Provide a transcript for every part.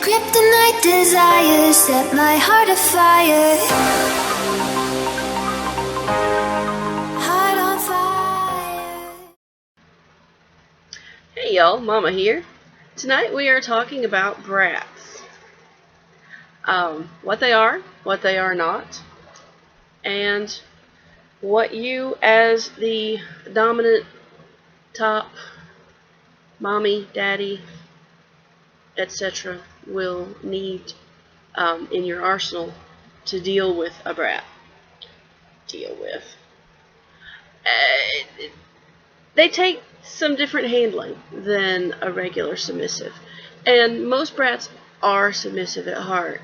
Kryptonite desires set my heart afire. Heart on fire. Hey y'all, Mama here. Tonight we are talking about brats. What they are not, and what you as the dominant top mommy, daddy, etc. will need in your arsenal to deal with a brat. They take some different handling than a regular submissive. And most brats are submissive at heart.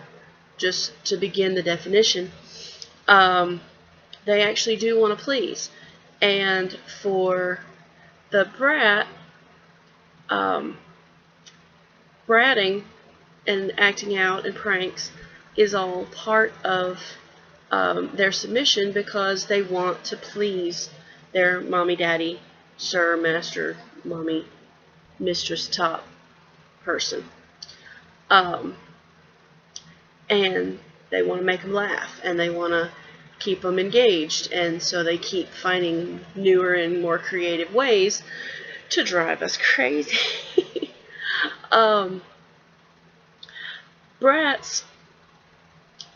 Just to begin the definition, they actually do want to please. And for the brat, bratting and acting out and pranks is all part of their submission because they want to please their mommy, daddy, sir, master, mommy, mistress, top person. And they want to make them laugh, and they want to keep them engaged, and so they keep finding newer and more creative ways to drive us crazy. Brats,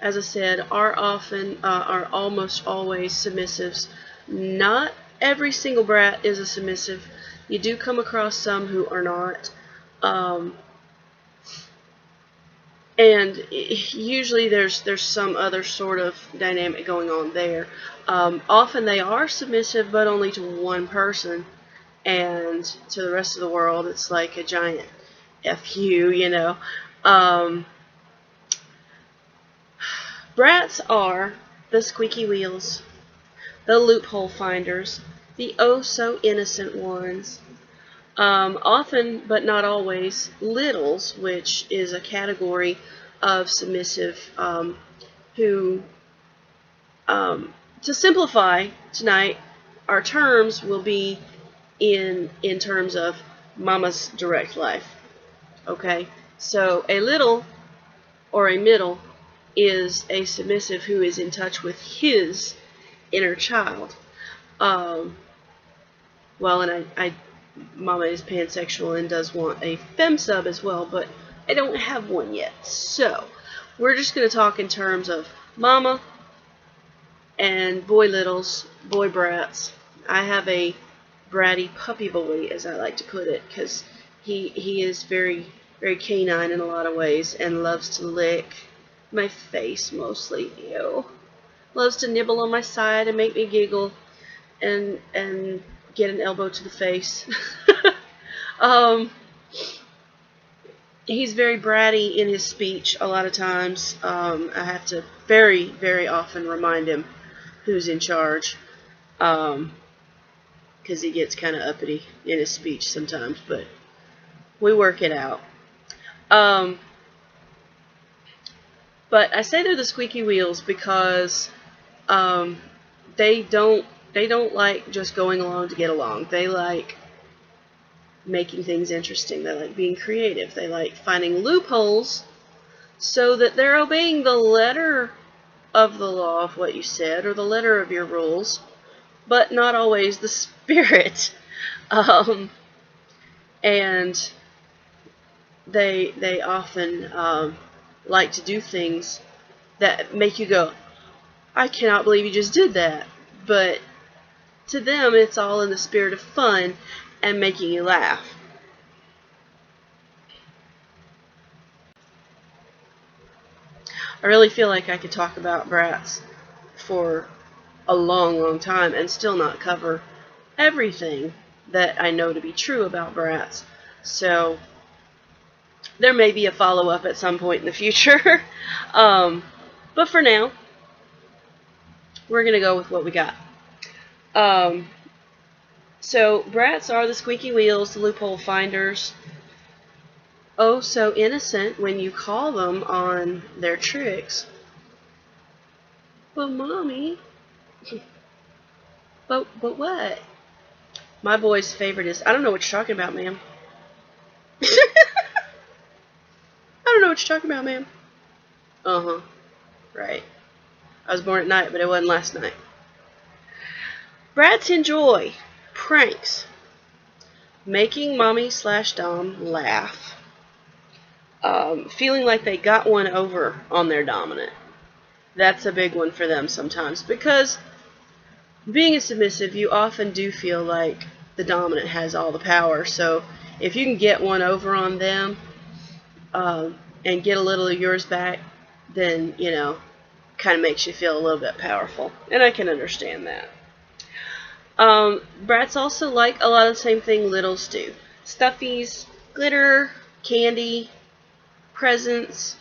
as I said, are almost always submissives. Not every single brat is a submissive. You do come across some who are not. And usually there's some other sort of dynamic going on there. Often they are submissive, but only to one person, and to the rest of the world it's like a giant F you, you know. Brats are the squeaky wheels, the loophole finders, the oh so innocent ones. Often, but not always, littles, which is a category of submissive who, to simplify tonight, our terms will be in terms of mama's direct life. Okay? So a little or a middle is a submissive who is in touch with his inner child. Well, and Mama is pansexual and does want a fem sub as well, but I don't have one yet. So we're just going to talk in terms of Mama and boy littles, boy brats. I have a bratty puppy boy, as I like to put it, because he is very, very canine in a lot of ways and loves to lick my face mostly. Ew. Loves to nibble on my side and make me giggle and get an elbow to the face. He's very bratty in his speech a lot of times. I have to very, very often remind him who's in charge, because he gets kind of uppity in his speech sometimes, but we work it out. But I say they're the squeaky wheels because they don't like just going along to get along. They like making things interesting. They like being creative. They like finding loopholes so that they're obeying the letter of the law of what you said or the letter of your rules, but not always the spirit. And they often like to do things that make you go, I cannot believe you just did that. But to them, it's all in the spirit of fun and making you laugh. I really feel like I could talk about brats for a long, long time and still not cover everything that I know to be true about brats. So there may be a follow-up at some point in the future. But for now, we're going to go with what we got. So brats are the squeaky wheels, the loophole finders. Oh, so innocent when you call them on their tricks. But Mommy, but what? My boy's favorite is, I don't know what you're talking about, ma'am. I don't know what you're talking about, ma'am. Uh-huh. Right. I was born at night, but it wasn't last night. Brats enjoy pranks, making mommy/dom laugh, feeling like they got one over on their dominant. That's a big one for them sometimes, because being a submissive, you often do feel like the dominant has all the power. So if you can get one over on them, and get a little of yours back, then, kind of makes you feel a little bit powerful. And I can understand that. Brats also like a lot of the same thing littles do. Stuffies, glitter, candy, presents.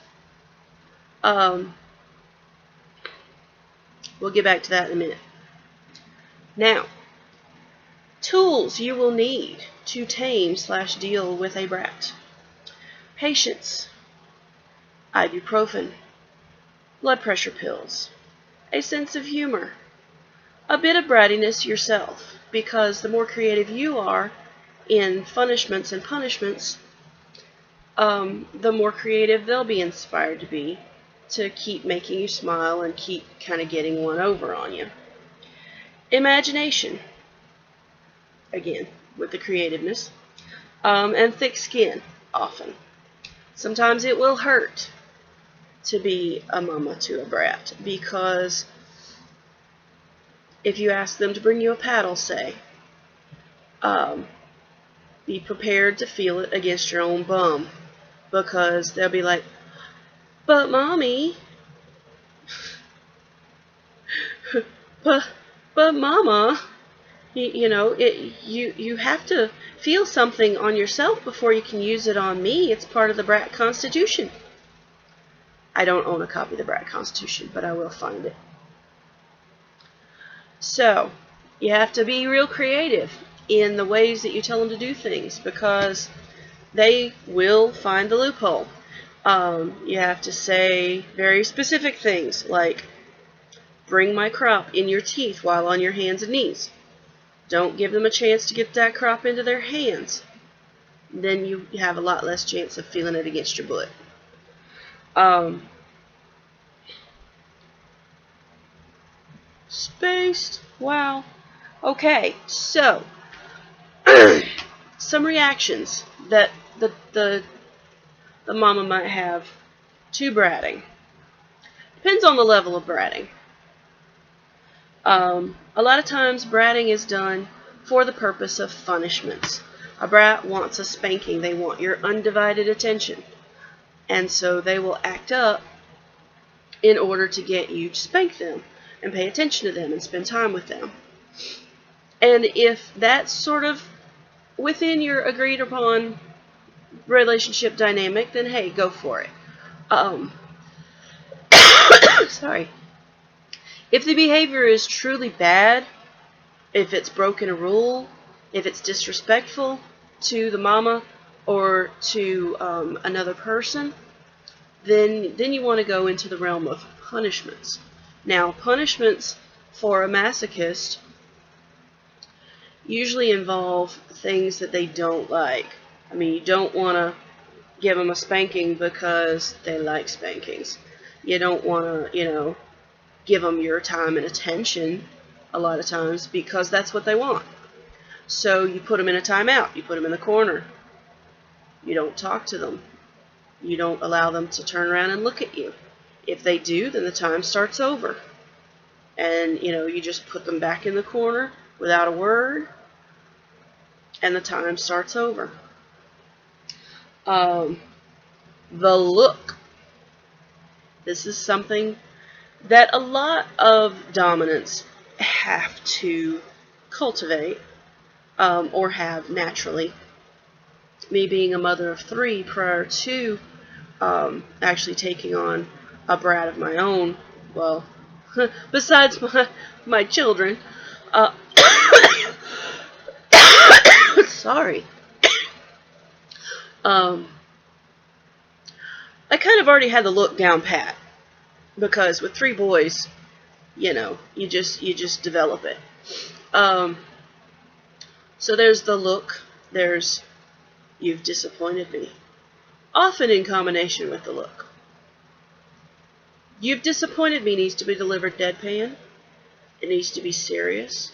We'll get back to that in a minute. Now, tools you will need to tame/deal with a brat. Patience, ibuprofen, blood pressure pills, a sense of humor, a bit of brattiness yourself, because the more creative you are in punishments, the more creative they'll be inspired to be, to keep making you smile and keep kind of getting one over on you. Imagination, again, with the creativeness, and thick skin, often. Sometimes it will hurt to be a mama to a brat, because if you ask them to bring you a paddle, say, be prepared to feel it against your own bum, because they'll be like, but mommy, but mama, you have to feel something on yourself before you can use it on me. It's part of the brat constitution. I don't own a copy of the brat constitution, but I will find it. So, you have to be real creative in the ways that you tell them to do things, because they will find the loophole. You have to say very specific things, like, bring my crop in your teeth while on your hands and knees. Don't give them a chance to get that crop into their hands. Then you have a lot less chance of feeling it against your butt. Spaced. Wow. Okay, so some reactions that the mama might have to bratting. Depends on the level of bratting. A lot of times bratting is done for the purpose of punishments. A brat wants a spanking. They want your undivided attention. And so they will act up in order to get you to spank them and pay attention to them and spend time with them. And if that's sort of within your agreed upon relationship dynamic, then hey, go for it. Sorry. If the behavior is truly bad, if it's broken a rule, if it's disrespectful to the mama or to another person, then you want to go into the realm of punishments. Now, punishments for a masochist usually involve things that they don't like. I mean, you don't want to give them a spanking because they like spankings. You don't want to, give them your time and attention a lot of times because that's what they want. So you put them in a timeout. You put them in the corner. You don't talk to them. You don't allow them to turn around and look at you. If they do, then the time starts over. And, you just put them back in the corner without a word, and the time starts over. The look. This is something that a lot of dominants have to cultivate, or have naturally. Me being a mother of 3 prior to actually taking on a brat of my own, well, besides my children, sorry, I kind of already had the look down pat, because with 3 boys, you just develop it. So there's the look, there's, you've disappointed me, often in combination with the look. You've disappointed me needs to be delivered deadpan. It needs to be serious.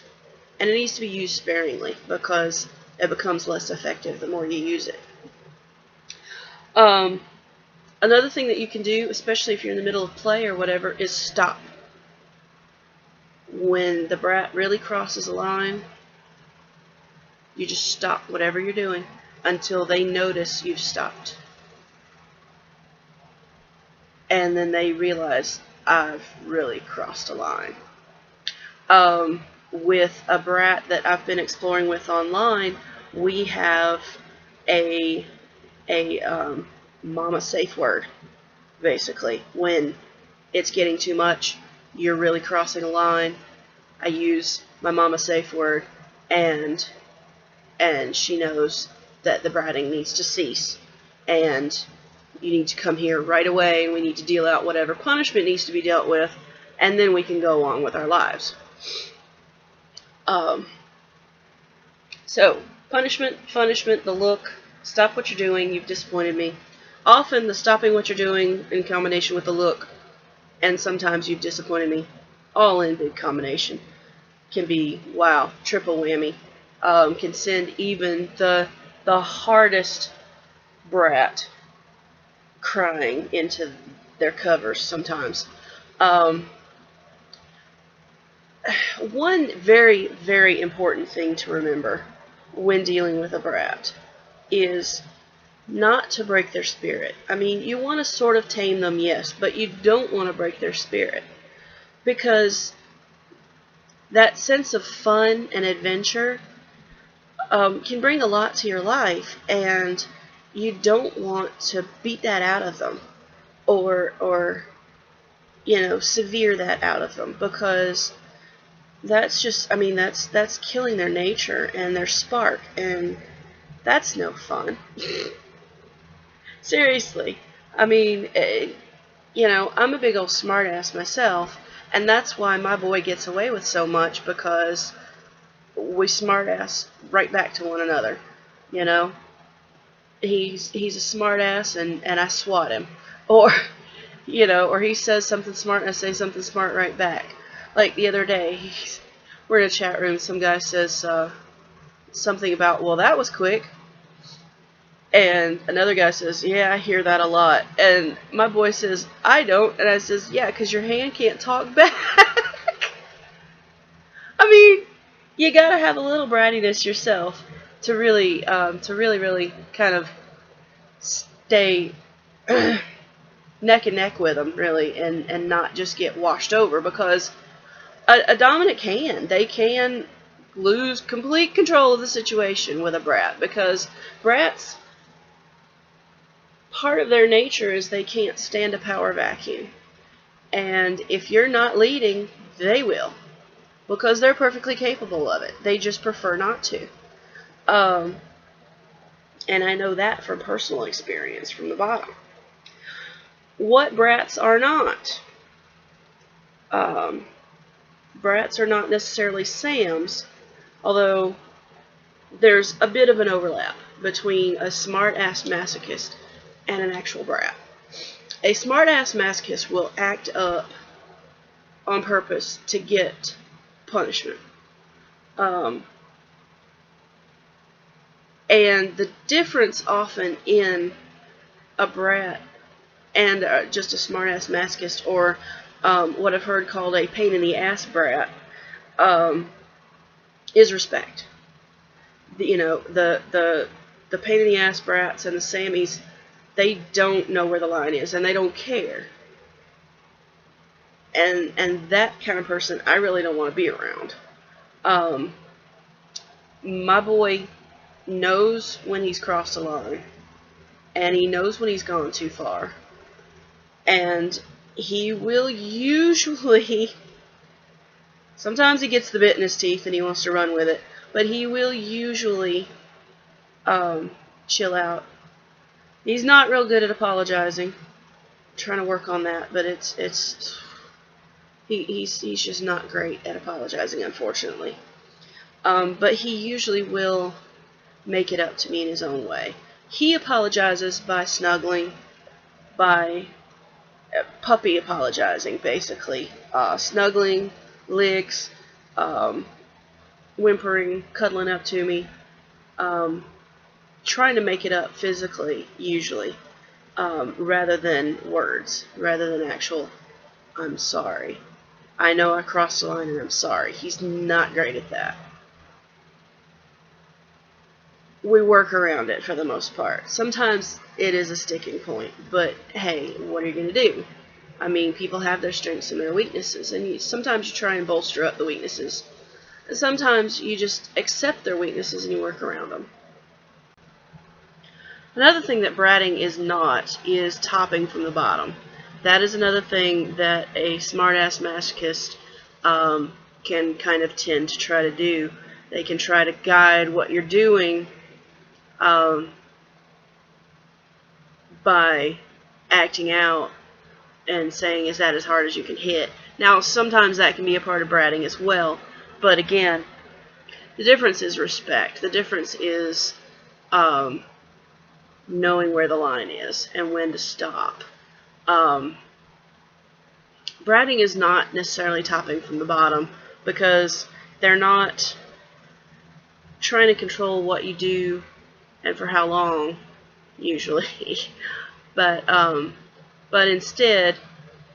And it needs to be used sparingly because it becomes less effective the more you use it. Another thing that you can do, especially if you're in the middle of play or whatever, is stop. When the brat really crosses a line, you just stop whatever you're doing until they notice you've stopped. And then they realize, I've really crossed a line. With a brat that I've been exploring with online, we have a mama safe word, basically. When it's getting too much, you're really crossing a line, I use my mama safe word, and she knows that the bratting needs to cease, and you need to come here right away, and we need to deal out whatever punishment needs to be dealt with, and then we can go on with our lives. So, punishment, the look, stop what you're doing, you've disappointed me. Often the stopping what you're doing in combination with the look, and sometimes you've disappointed me, all in big combination, can be, wow, triple whammy. Can send even the hardest brat crying into their covers sometimes. One very, very important thing to remember when dealing with a brat is not to break their spirit. I mean, you want to sort of tame them, yes, but you don't want to break their spirit, because that sense of fun and adventure can bring a lot to your life, and you don't want to beat that out of them or severe that out of them, because that's just, I mean, that's killing their nature and their spark, and that's no fun. Seriously. I mean, I'm a big old smartass myself, and that's why my boy gets away with so much, because we smartass right back to one another. He's a smartass, and I swat him, or or he says something smart and I say something smart right back. Like the other day, we're in a chat room, some guy says something about, well, that was quick. And another guy says, yeah, I hear that a lot. And my boy says, I don't. And I says, yeah, because your hand can't talk back. I mean, you gotta have a little brattiness yourself to really kind of stay neck and neck with them, really, and not just get washed over, because a dominant can lose complete control of the situation with a brat, because brats, part of their nature is they can't stand a power vacuum. And if you're not leading, they will, because they're perfectly capable of it. They just prefer not to. And I know that from personal experience from the bottom. What brats are not? Brats are not necessarily Sams, although there's a bit of an overlap between a smart-ass masochist and an actual brat. A smart-ass masochist will act up on purpose to get punishment. And the difference often in a brat and just a smart-ass masochist, or what I've heard called a pain-in-the-ass brat, is respect. The pain-in-the-ass brats and the Sammies, they don't know where the line is, and they don't care. And that kind of person I really don't want to be around. My boy knows when he's crossed a line, and he knows when he's gone too far. And he will usually, sometimes he gets the bit in his teeth and he wants to run with it, but he will usually chill out. He's not real good at apologizing. I'm trying to work on that, but he's just not great at apologizing, unfortunately. But he usually will make it up to me in his own way. He apologizes by snuggling, by puppy apologizing, basically. Snuggling, licks, whimpering, cuddling up to me, trying to make it up physically, usually, rather than words, rather than actual, I'm sorry. I know I crossed the line and I'm sorry. He's not great at that. We work around it for the most part. Sometimes it is a sticking point, but hey, what are you going to do? I mean, people have their strengths and their weaknesses, and sometimes you try and bolster up the weaknesses. And sometimes you just accept their weaknesses and you work around them. Another thing that bratting is not is topping from the bottom. That is another thing that a smart-ass masochist can kind of tend to try to do. They can try to guide what you're doing by acting out and saying, is that as hard as you can hit? Now, sometimes that can be a part of bratting as well, but again, the difference is respect. The difference is knowing where the line is and when to stop. Bratting is not necessarily topping from the bottom, because they're not trying to control what you do and for how long, usually. but instead,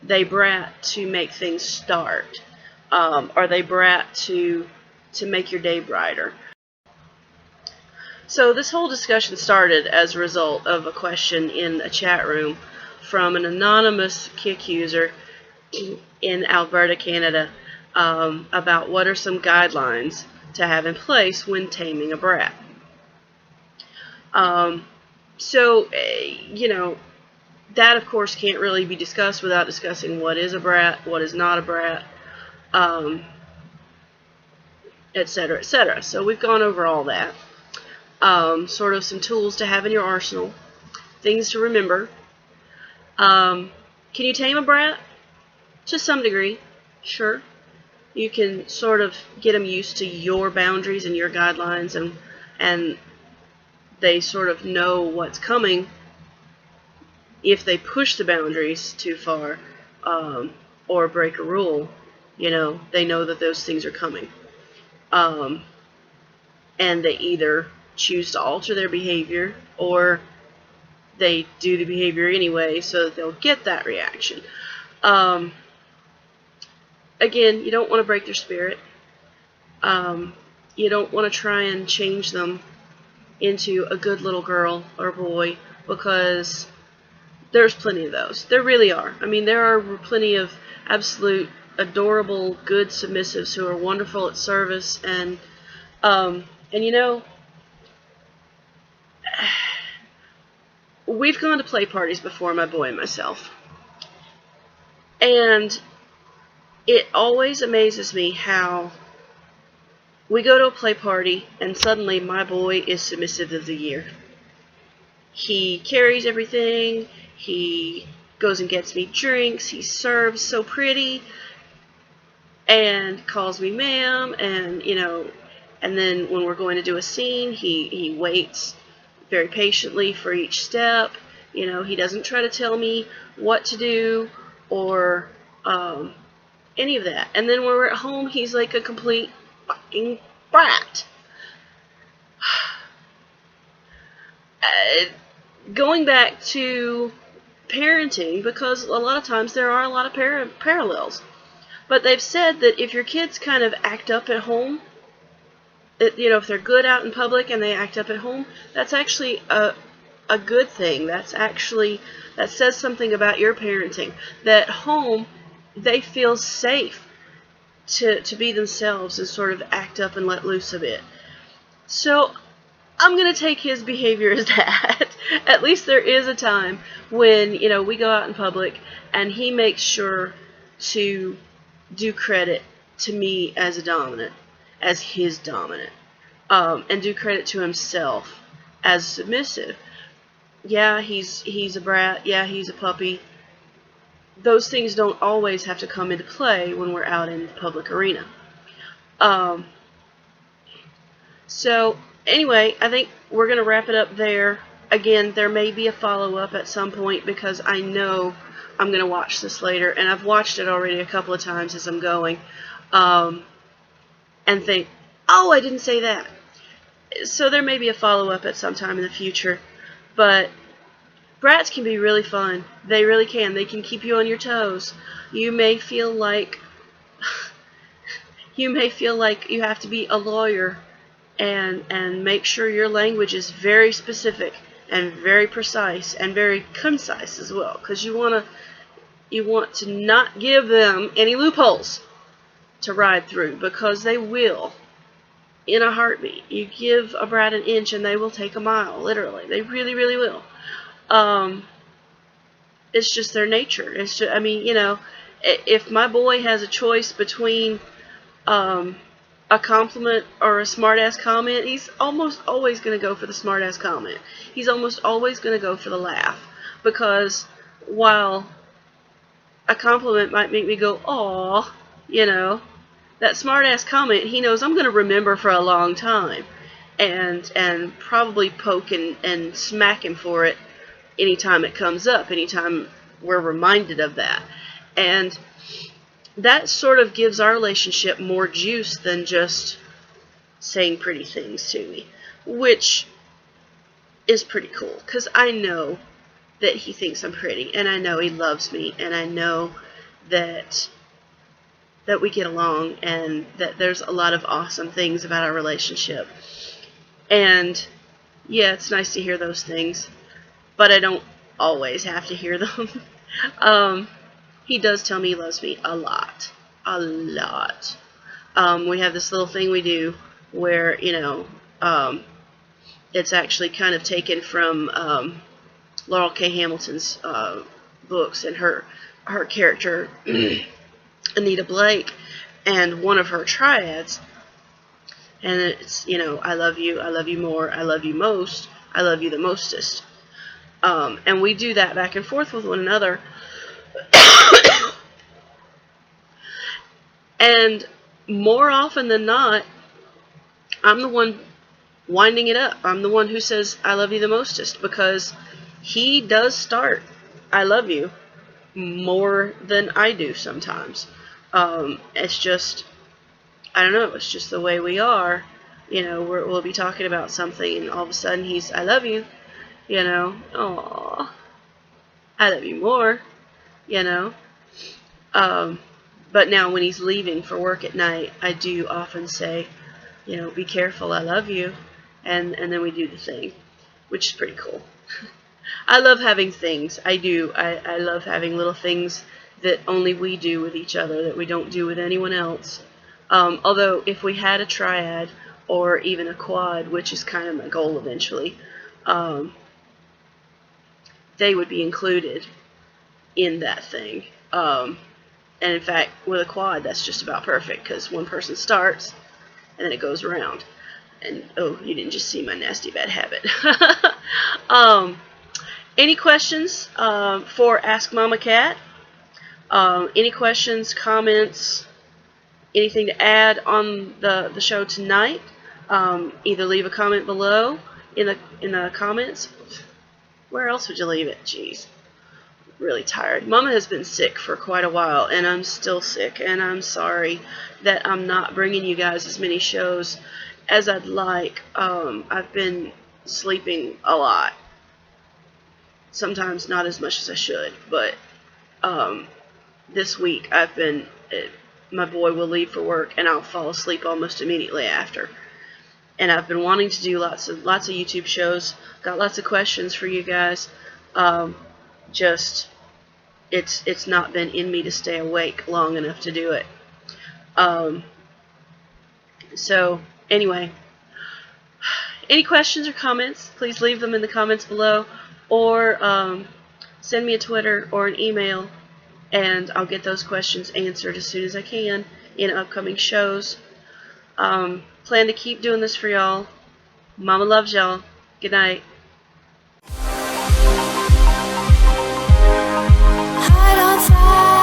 they brat to make things start, or they brat to make your day brighter. So this whole discussion started as a result of a question in a chat room from an anonymous kick user in Alberta, Canada, about what are some guidelines to have in place when taming a brat. That of course can't really be discussed without discussing what is a brat, what is not a brat, etc., etc. So we've gone over all that. Sort of some tools to have in your arsenal, things to remember. Can you tame a brat? To some degree, sure. You can sort of get them used to your boundaries and your guidelines, and they sort of know what's coming. If they push the boundaries too far, or break a rule, they know that those things are coming. And they either choose to alter their behavior, or they do the behavior anyway so that they'll get that reaction. Again, you don't want to break their spirit. You don't want to try and change them into a good little girl or boy, because there's plenty of those. There really are. I mean, there are plenty of absolute adorable, good submissives who are wonderful at service, and we've gone to play parties before, my boy and myself, and it always amazes me how we go to a play party and suddenly my boy is submissive of the year. He carries everything, he goes and gets me drinks, he serves so pretty, and calls me ma'am, and then when we're going to do a scene, he waits very patiently for each step. He doesn't try to tell me what to do or any of that. And then when we're at home, he's like a complete fucking brat. Going back to parenting, because a lot of times there are a lot of parallels. But they've said that if your kids kind of act up at home, if they're good out in public and they act up at home, that's actually a good thing. That says something about your parenting. That home, they feel safe to be themselves and sort of act up and let loose a bit. So I'm going to take his behavior as that. At least there is a time when, we go out in public and he makes sure to do credit to me as his dominant, and do credit to himself as submissive. Yeah, he's a brat. Yeah, he's a puppy. Those things don't always have to come into play when we're out in the public arena. So anyway, I think we're going to wrap it up there. again, there may be a follow-up at some point because I know I'm going to watch this later, and I've watched it already a couple of times as I'm going, and think, oh, I didn't say that. So there may be a follow-up at some time in the future, but Brats can be really fun. They really can. They can keep you on your toes. You may feel like you have to be a lawyer and make sure your language is very specific and very precise and very concise as well, because you want to not give them any loopholes to ride through, because they will in a heartbeat. You give a brat an inch and they will take a mile, literally. They really, really will. It's just their nature. It's just, I mean, if my boy has a choice between a compliment or a smart-ass comment, he's almost always going to go for the smart-ass comment. He's almost always going to go for the laugh, because while a compliment might make me go, "Aw," that smart-ass comment, he knows I'm going to remember for a long time, and probably poke and smack him for it anytime it comes up, anytime we're reminded of that. And that sort of gives our relationship more juice than just saying pretty things to me, which is pretty cool, because I know that he thinks I'm pretty, and I know he loves me, and I know that we get along, and that there's a lot of awesome things about our relationship. And yeah, it's nice to hear those things, but I don't always have to hear them. He does tell me he loves me a lot. A lot. We have this little thing we do where, it's actually kind of taken from Laurel K. Hamilton's books, and her character, Anita Blake, and one of her triads. And it's, I love you more, I love you most, I love you the mostest. And we do that back and forth with one another. And more often than not, I'm the one winding it up. I'm the one who says, I love you the mostest, because he does start, I love you, more than I do sometimes. It's just, I don't know, it's just the way we are. We'll be talking about something, and all of a sudden he's, I love you, aww, I love you more, But now when he's leaving for work at night, I do often say, be careful, I love you, and then we do the thing, which is pretty cool. I love having things. I do. I love having little things that only we do with each other, that we don't do with anyone else. Although if we had a triad or even a quad, which is kind of my goal eventually, they would be included in that thing. And in fact, with a quad, that's just about perfect, because one person starts and then it goes around. And oh, you didn't just see my nasty bad habit. Any questions for Ask Mama Cat? Any questions, comments, anything to add on the show tonight? Either leave a comment below in the comments. Where else would you leave it? Jeez, really tired. Mama has been sick for quite a while, and I'm still sick, and I'm sorry that I'm not bringing you guys as many shows as I'd like. I've been sleeping a lot. Sometimes not as much as I should, but this week my boy will leave for work, and I'll fall asleep almost immediately after. And I've been wanting to do lots of YouTube shows. Got lots of questions for you guys. Just it's not been in me to stay awake long enough to do it. So anyway, any questions or comments, please leave them in the comments below, or send me a Twitter or an email, and I'll get those questions answered as soon as I can in upcoming shows. Plan to keep doing this for y'all. Mama loves y'all. Good night. Heart on fire.